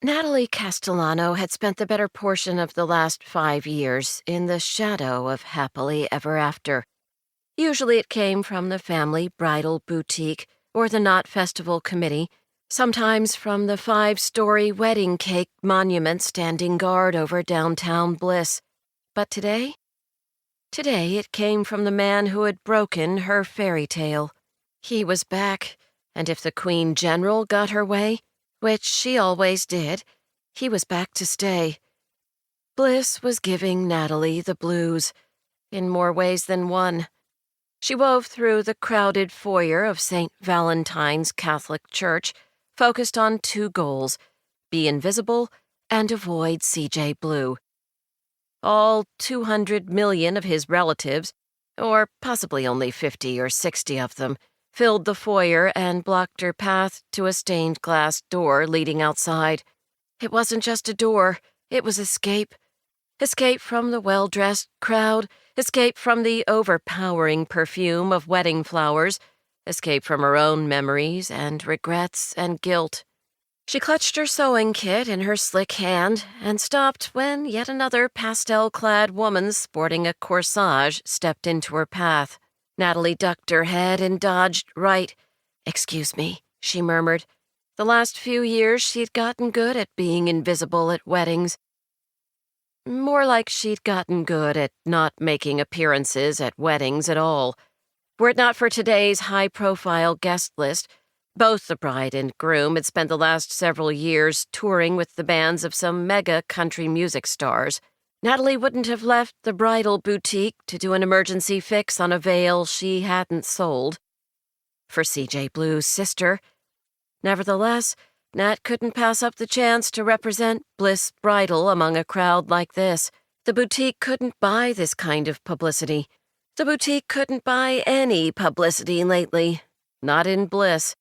Natalie Castellano had spent the better portion of the last 5 years in the shadow of happily ever after. Usually it came from the family bridal boutique or the Knot Festival committee, sometimes from the 5-story wedding cake monument standing guard over downtown Bliss. But today? Today it came from the man who had broken her fairy tale. He was back, and if the Queen General got her way, which she always did, he was back to stay. Bliss was giving Natalie the blues, in more ways than one. She wove through the crowded foyer of St. Valentine's Catholic Church, focused on 2 goals: be invisible and avoid C.J. Blue. All 200 million of his relatives, or possibly only 50 or 60 of them, filled the foyer and blocked her path to a stained glass door leading outside. It wasn't just a door, it was escape. Escape from the well-dressed crowd, escape from the overpowering perfume of wedding flowers, escape from her own memories and regrets and guilt. She clutched her sewing kit in her slick hand and stopped when yet another pastel-clad woman sporting a corsage stepped into her path. Natalie ducked her head and dodged right. "Excuse me," she murmured. The last few years she'd gotten good at being invisible at weddings. More like she'd gotten good at not making appearances at weddings at all. Were it not for today's high-profile guest list, both the bride and groom had spent the last several years touring with the bands of some mega country music stars. Natalie wouldn't have left the bridal boutique to do an emergency fix on a veil she hadn't sold. For C.J. Blue's sister. Nevertheless, Nat couldn't pass up the chance to represent Bliss Bridal among a crowd like this. The boutique couldn't buy this kind of publicity. The boutique couldn't buy any publicity lately. Not in Bliss.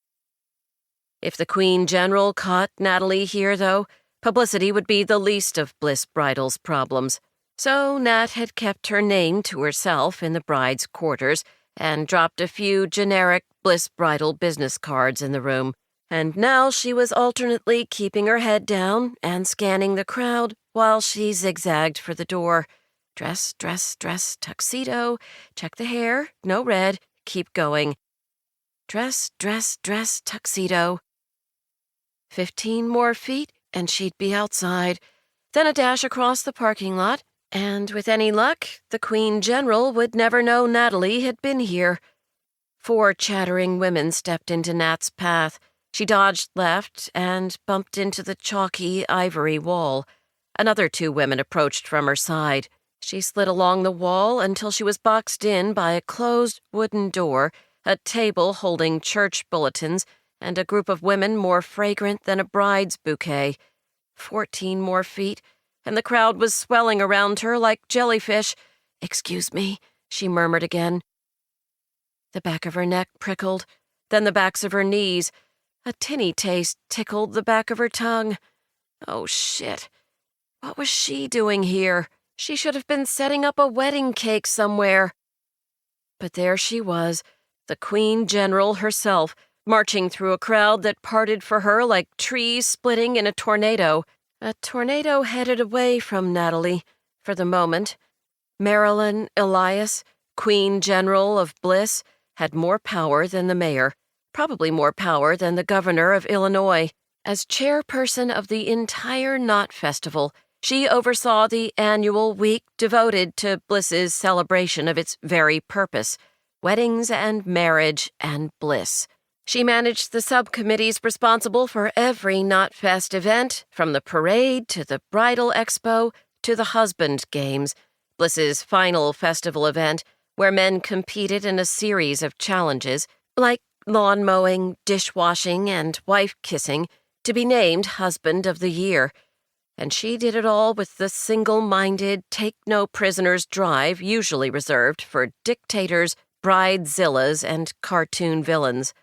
If the Queen General caught Natalie here, though, publicity would be the least of Bliss Bridal's problems. So Nat had kept her name to herself in the bride's quarters and dropped a few generic Bliss Bridal business cards in the room. And now she was alternately keeping her head down and scanning the crowd while she zigzagged for the door. Dress, dress, dress, tuxedo, check the hair, no red, keep going. Dress, dress, dress, tuxedo. 15 more feet and she'd be outside. Then a dash across the parking lot, and with any luck, the Queen General would never know Natalie had been here. 4 chattering women stepped into Nat's path. She dodged left and bumped into the chalky ivory wall. Another 2 women approached from her side. She slid along the wall until she was boxed in by a closed wooden door, a table holding church bulletins, and a group of women more fragrant than a bride's bouquet. 14 more feet, and the crowd was swelling around her like jellyfish. "Excuse me," she murmured again. The back of her neck prickled, then the backs of her knees. A tinny taste tickled the back of her tongue. Oh, shit. What was she doing here? She should have been setting up a wedding cake somewhere. But there she was, the Queen General herself, marching through a crowd that parted for her like trees splitting in a tornado. A tornado headed away from Natalie, for the moment. Marilyn Elias, Queen General of Bliss, had more power than the mayor, probably more power than the governor of Illinois. As chairperson of the entire Knot Festival, she oversaw the annual week devoted to Bliss's celebration of its very purpose, weddings and marriage and bliss. She managed the subcommittees responsible for every Knot Fest event, from the parade to the bridal expo to the husband games, Bliss's final festival event, where men competed in a series of challenges, like lawn mowing, dishwashing, and wife kissing, to be named Husband of the Year. And she did it all with the single-minded, take-no-prisoners drive usually reserved for dictators, bridezillas, and cartoon villains.